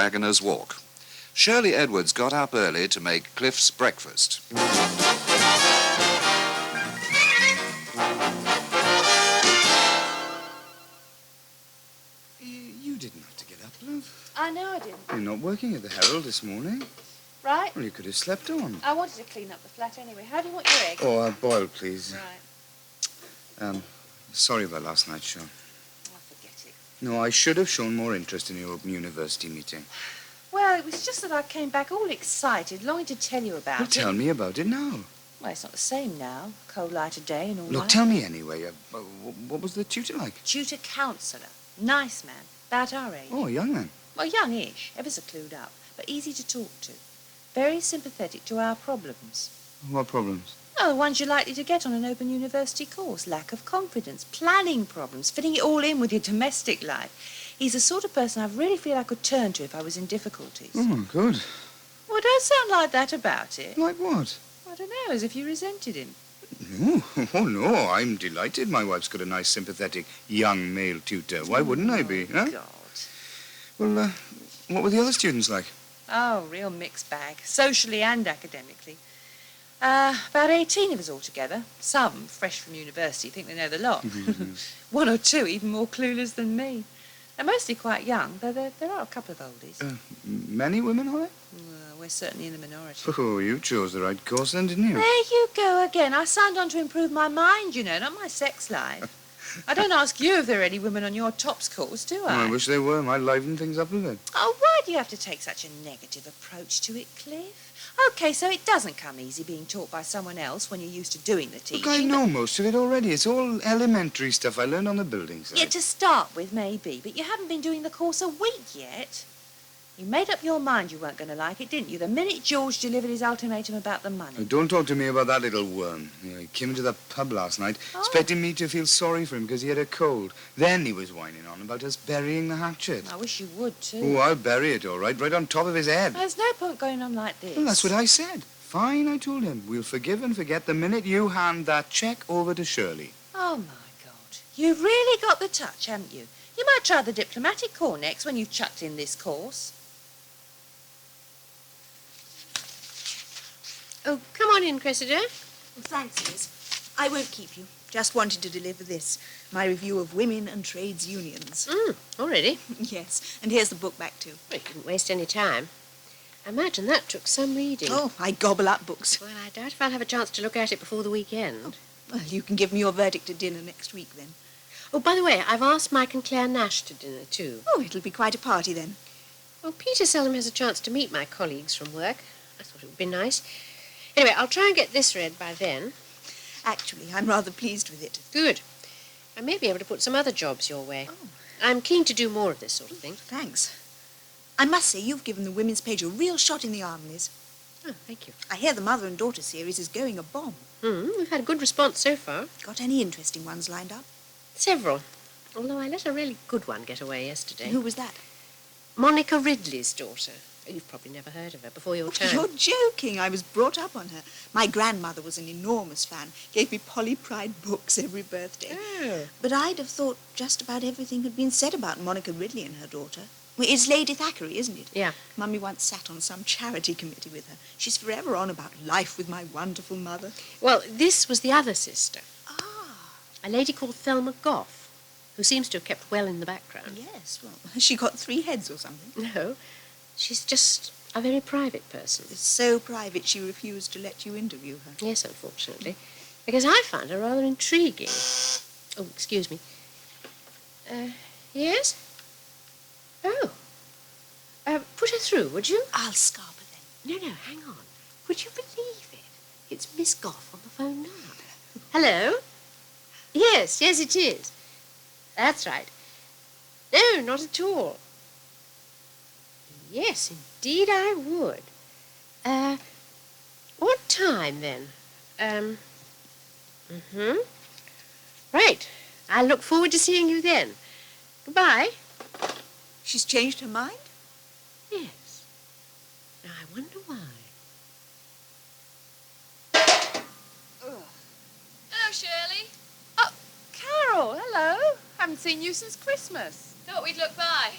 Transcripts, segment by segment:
Waggoners Walk. Shirley Edwards got up early to make Cliff's breakfast. You didn't have to get up, love. I know I didn't. You're not working at the Herald this morning. Right? Well, you could have slept on. I wanted to clean up the flat anyway. How do you want your egg? Oh, boiled, please. Right. Sorry about last night, Sean. Oh, forget it. No, I should have shown more interest in your open university meeting. Well, it was just that I came back all excited, longing to tell you about Well, it. tell me about it now. Well, it's not the same now. Cold light of day and all Look, that. tell me anyway. What was the tutor like? Tutor counsellor. Nice man. About our age. Oh, a young man. Well, youngish. Ever so clued up. But easy to talk to. Very sympathetic to our problems. What problems? Oh, the ones you're likely to get on an open university course. Lack of confidence, planning problems, fitting it all in with your domestic life. He's the sort of person I really feel I could turn to if I was in difficulties. Oh, good. Well, don't sound like that about it. Like what? I don't know, as if you resented him. No. Oh, no, I'm delighted my wife's got a nice, sympathetic, young male tutor. Why wouldn't I be, huh? God. Well, what were the other students like? Oh, real mixed bag, socially and academically. About 18 of us altogether. Some, fresh from university, think they know the lot. One or two even more clueless than me. They're mostly quite young, though there are a couple of oldies. Many women, are there? Well, we're certainly in the minority. Oh, you chose the right course then, didn't you? There you go again. I signed on to improve my mind, you know, not my sex life. I don't ask you if there are any women on your tops course, do I? Oh, I wish they were. Might liven things up a bit. Oh, why do you have to take such a negative approach to it, Cliff? OK, so it doesn't come easy being taught by someone else when you're used to doing the teaching. Look, I know most of it already. It's all elementary stuff I learned on the building site. Yeah, to start with, maybe, but you haven't been doing the course a week yet. You made up your mind you weren't going to like it, didn't you, the minute George delivered his ultimatum about the money? Now, don't talk to me about that little worm. You know, he came into the pub last night, expecting me to feel sorry for him because he had a cold. Then he was whining on about us burying the hatchet. I wish you would, too. Oh, I'll bury it, all right on top of his head. There's no point going on like this. Well, that's what I said. Fine, I told him. We'll forgive and forget the minute you hand that cheque over to Shirley. Oh, my God. You've really got the touch, haven't you? You might try the diplomatic corps next when you've chucked in this course. Oh, come on in, Cressida. Well, thanks, Liz. I won't keep you. Just wanted to deliver this, my review of women and trades unions. Already? Yes, and here's the book back too. Well, you couldn't waste any time. I imagine that took some reading. Oh, I gobble up books. Well, I doubt if I'll have a chance to look at it before the weekend. Well, you can give me your verdict at dinner next week, then. Oh, by the way, I've asked Mike and Claire Nash to dinner, too. Oh, it'll be quite a party, then. Well, Peter seldom has a chance to meet my colleagues from work. I thought it would be nice. Anyway, I'll try and get this read by then. Actually, I'm rather pleased with it. Good. I may be able to put some other jobs your way. Oh. I'm keen to do more of this sort of thing. Thanks. I must say, you've given the women's page a real shot in the arm, Liz. Oh, thank you. I hear the mother and daughter series is going a bomb. We've had a good response so far. Got any interesting ones lined up? Several. Although I let a really good one get away yesterday. Who was that? Monica Ridley's daughter. You've probably never heard of her before your time. You're joking. I was brought up on her. My grandmother was an enormous fan. Gave me Polly Pride books every birthday. Oh. But I'd have thought just about everything had been said about Monica Ridley and her daughter. Well, it's Lady Thackeray, isn't it? Yeah. Mummy once sat on some charity committee with her. She's forever on about life with my wonderful mother. Well, this was the other sister. Ah. A lady called Thelma Gough, who seems to have kept well in the background. Yes, well, she got 3 heads or something. No, she's just a very private person. It's so private she refused to let you interview her. Yes, unfortunately. Because I found her rather intriguing. Oh, excuse me. Yes? Oh. Put her through, would you? I'll scarp her then. No, hang on. Would you believe it? It's Miss Gough on the phone now. Hello? Yes, it is. That's right. No, not at all. Yes, indeed I would. What time, then? Right. I'll look forward to seeing you then. Goodbye. She's changed her mind? Yes. Now, I wonder why. Hello, Shirley. Oh, Carol, hello. Haven't seen you since Christmas. Thought we'd look by.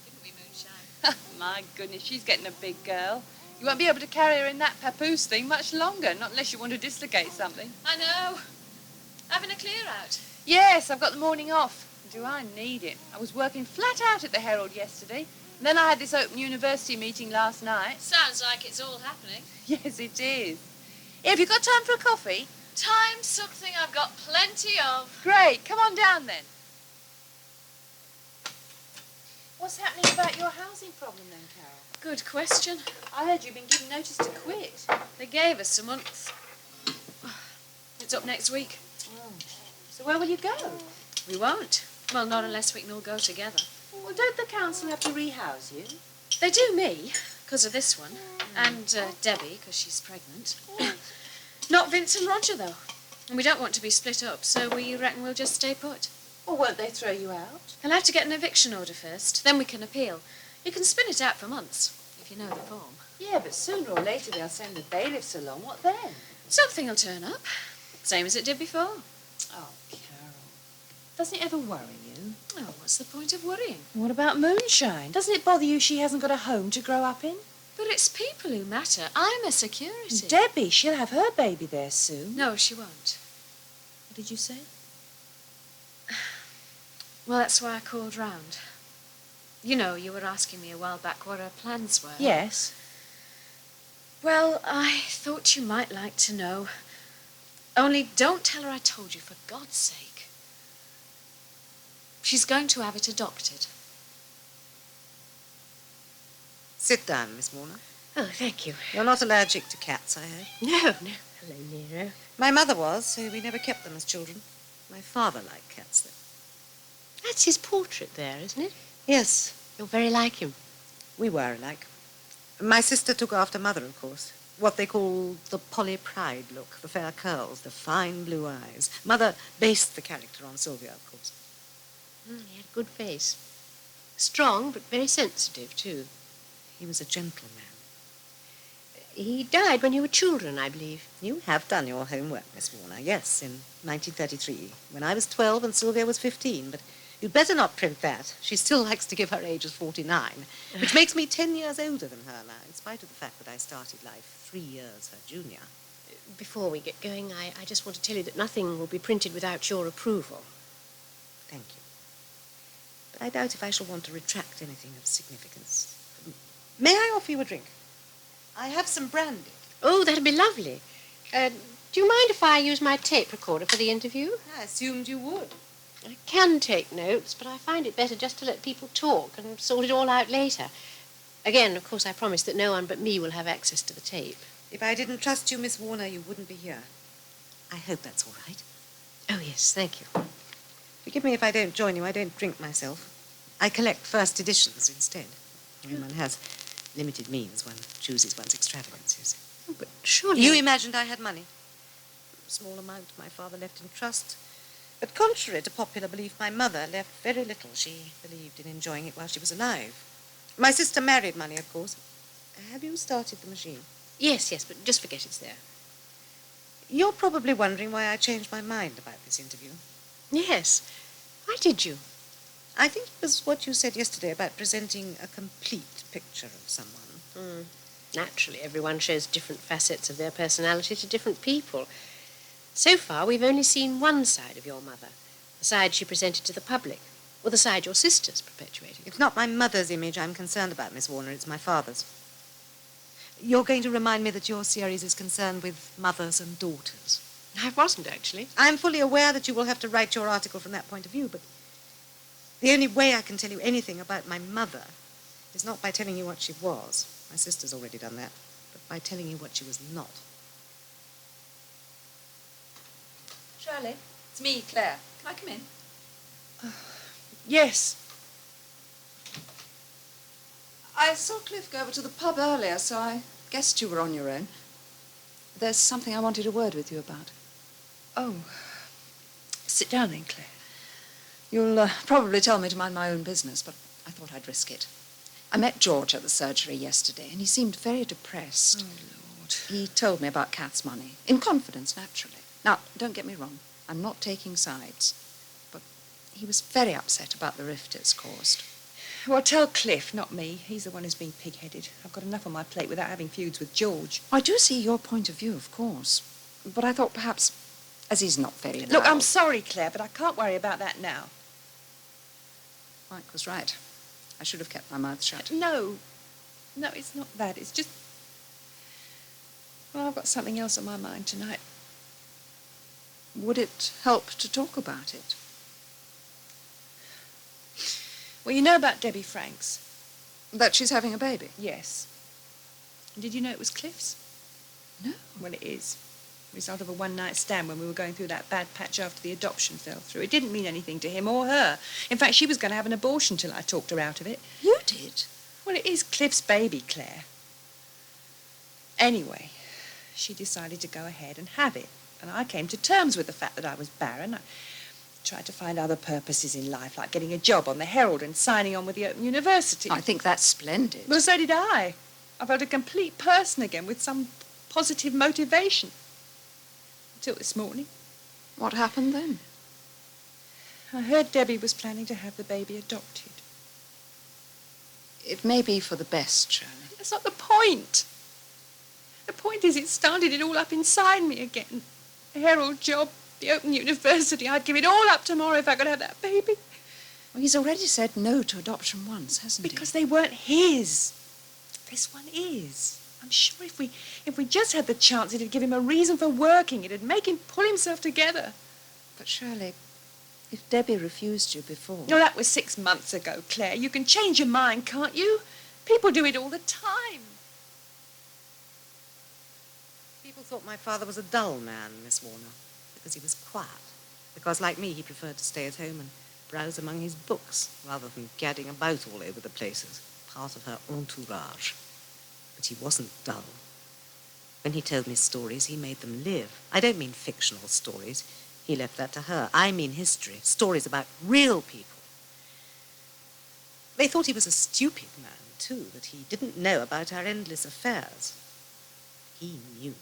Didn't we, Moonshine? My goodness, she's getting a big girl. You won't be able to carry her in that papoose thing much longer, not unless you want to dislocate something. I know. Having a clear out. Yes, I've got the morning off. Do I need it? I was working flat out at the Herald yesterday. And then I had this Open University meeting last night. Sounds like it's all happening. Yes, it is. Have you got time for a coffee? Time's something I've got plenty of. Great. Come on down then. What's happening about your housing problem then, Carol? Good question. I heard you've been given notice to quit. They gave us a month. It's up next week. Oh. So where will you go? We won't. Well, not unless we can all go together. Well, don't the council have to rehouse you? They do me, because of this one. And Debbie, because she's pregnant. Not Vince and Roger, though. And we don't want to be split up, so we reckon we'll just stay put. Or won't they throw you out? I'll have to get an eviction order first, then we can appeal. You can spin it out for months, if you know the form. Yeah, but sooner or later they'll send the bailiffs along. What then? Something will turn up, same as it did before. Oh, Carol. Doesn't it ever worry you? Oh, what's the point of worrying? What about Moonshine? Doesn't it bother you she hasn't got a home to grow up in? But it's people who matter. I'm a security. Debbie, she'll have her baby there soon. No, she won't. What did you say? Well, that's why I called round. You know, you were asking me a while back what our plans were. Yes. Well, I thought you might like to know. Only don't tell her I told you, for God's sake. She's going to have it adopted. Sit down, Miss Warner. Oh, thank you. You're not allergic to cats, I heard. No. Hello, Nero. My mother was, so we never kept them as children. My father liked cats, though. That's his portrait there, isn't it? Yes, You're very like him. we were alike. My sister took after Mother, of course. What they call the Polly Pride look, the fair curls, the fine blue eyes. Mother based the character on Sylvia, of course. He had a good face. Strong, but very sensitive, too. He was a gentleman. He died when you were children, I believe. You have done your homework, Miss Warner. Yes, in 1933, when I was 12 and Sylvia was 15, but you'd better not print that. She still likes to give her age as 49, which makes me 10 years older than her now, in spite of the fact that I started life 3 years her junior. Before we get going, I just want to tell you that nothing will be printed without your approval. Thank you. But I doubt if I shall want to retract anything of significance. May I offer you a drink? I have some brandy. Oh, that'd be lovely. Do you mind if I use my tape recorder for the interview? I assumed you would. I can take notes, but I find it better just to let people talk and sort it all out later. Again, of course, I promise that no one but me will have access to the tape. If I didn't trust you, Miss Warner, you wouldn't be here. I hope that's all right. Oh, yes, thank you. Forgive me if I don't join you. I don't drink myself. I collect first editions instead. When one has limited means, one chooses one's extravagances. Oh, but surely... You imagined I had money. A small amount my father left in trust. But contrary to popular belief, my mother left very little. She believed in enjoying it while she was alive. My sister married money, of course. Have you started the machine? Yes, but just forget it's there. You're probably wondering why I changed my mind about this interview. Yes. Why did you? I think it was what you said yesterday about presenting a complete picture of someone. Naturally, everyone shows different facets of their personality to different people. So far, we've only seen one side of your mother, the side she presented to the public, or the side your sister's perpetuating. It's not my mother's image I'm concerned about, Miss Warner. It's my father's. You're going to remind me that your series is concerned with mothers and daughters. I wasn't, actually. I'm fully aware that you will have to write your article from that point of view, but the only way I can tell you anything about my mother is not by telling you what she was. My sister's already done that, but by telling you what she was not. Shirley, it's me, Claire. Can I come in? Yes. I saw Cliff go over to the pub earlier, so I guessed you were on your own. There's something I wanted a word with you about. Oh. Sit down then, Claire. You'll probably tell me to mind my own business, but I thought I'd risk it. I met George at the surgery yesterday, and he seemed very depressed. Oh, Lord. He told me about Kath's money, in confidence, naturally. Now, don't get me wrong, I'm not taking sides, but he was very upset about the rift it's caused. Well, tell Cliff, not me. He's the one who's been pig-headed. I've got enough on my plate without having feuds with George. I do see your point of view, of course. But I thought perhaps, as he's not very loud... Look, I'm sorry, Claire, but I can't worry about that now. Mike was right. I should have kept my mouth shut. No, it's not that. It's just... Well, I've got something else on my mind tonight. Would it help to talk about it? Well, you know about Debbie Franks? That she's having a baby? Yes. Did you know it was Cliff's? No. Well, it is. Result of a one-night stand when we were going through that bad patch after the adoption fell through. It didn't mean anything to him or her. In fact, she was going to have an abortion till I talked her out of it. You did? Well, it is Cliff's baby, Claire. Anyway, she decided to go ahead and have it. And I came to terms with the fact that I was barren. I tried to find other purposes in life, like getting a job on the Herald and signing on with the Open University. I think that's splendid. Well, so did I. I felt a complete person again with some positive motivation. Until this morning. What happened then? I heard Debbie was planning to have the baby adopted. It may be for the best, Shirley. That's not the point. The point is it started it all up inside me again. The Herald job, the Open University. I'd give it all up tomorrow if I could have that baby. Well, he's already said no to adoption once, hasn't he? Because they weren't his. This one is. I'm sure if we just had the chance, it'd give him a reason for working. It'd make him pull himself together. But Shirley, if Debbie refused you before... No, that was 6 months ago, Claire. You can change your mind, can't you? People do it all the time. People thought my father was a dull man, Miss Warner, because he was quiet. Because, like me, he preferred to stay at home and browse among his books, rather than gadding about all over the place as part of her entourage. But he wasn't dull. When he told me stories, he made them live. I don't mean fictional stories. He left that to her. I mean history, stories about real people. They thought he was a stupid man, too, that he didn't know about our endless affairs. He knew.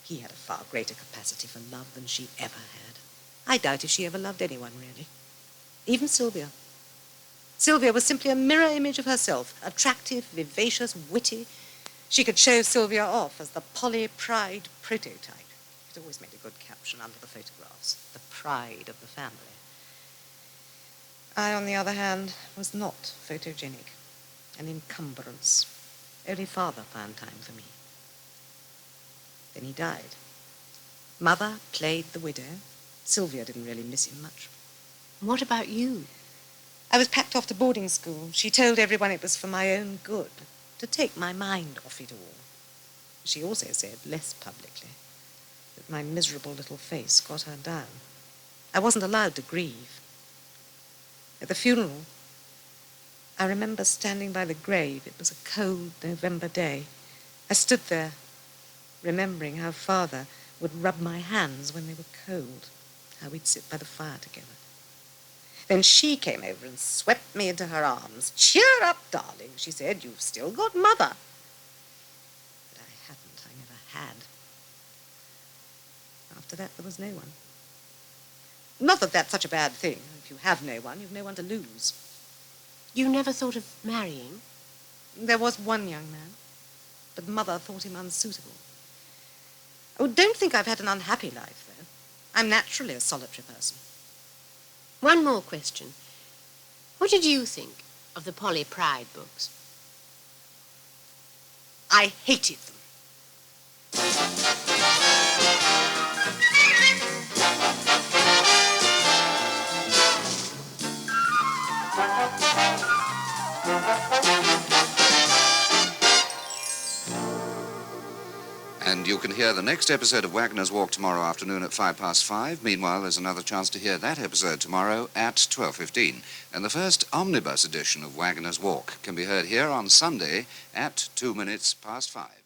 He had a far greater capacity for love than she ever had. I doubt if she ever loved anyone, really. Even Sylvia. Sylvia was simply a mirror image of herself, attractive, vivacious, witty. She could show Sylvia off as the Polly Pride prototype. It always made a good caption under the photographs, the pride of the family. I, on the other hand, was not photogenic, an encumbrance. Only father found time for me. Then he died. Mother played the widow. Sylvia didn't really miss him much. What about you? I was packed off to boarding school. She told everyone it was for my own good, to take my mind off it all. She also said, less publicly, that my miserable little face got her down. I wasn't allowed to grieve. At the funeral, I remember standing by the grave. It was a cold November day. I stood there, remembering how Father would rub my hands when they were cold, how we'd sit by the fire together. Then she came over and swept me into her arms. "Cheer up, darling," she said. "You've still got Mother." But I hadn't. I never had. After that, there was no one. Not that that's such a bad thing. If you have no one, you've no one to lose. You never thought of marrying? There was one young man, but Mother thought him unsuitable. Oh, don't think I've had an unhappy life, though. I'm naturally a solitary person. One more question. What did you think of the Polly Pride books? I hated them. And you can hear the next episode of Waggoners Walk tomorrow afternoon at 5:05. Meanwhile, there's another chance to hear that episode tomorrow at 12:15. And the first omnibus edition of Waggoners Walk can be heard here on Sunday at 5:02.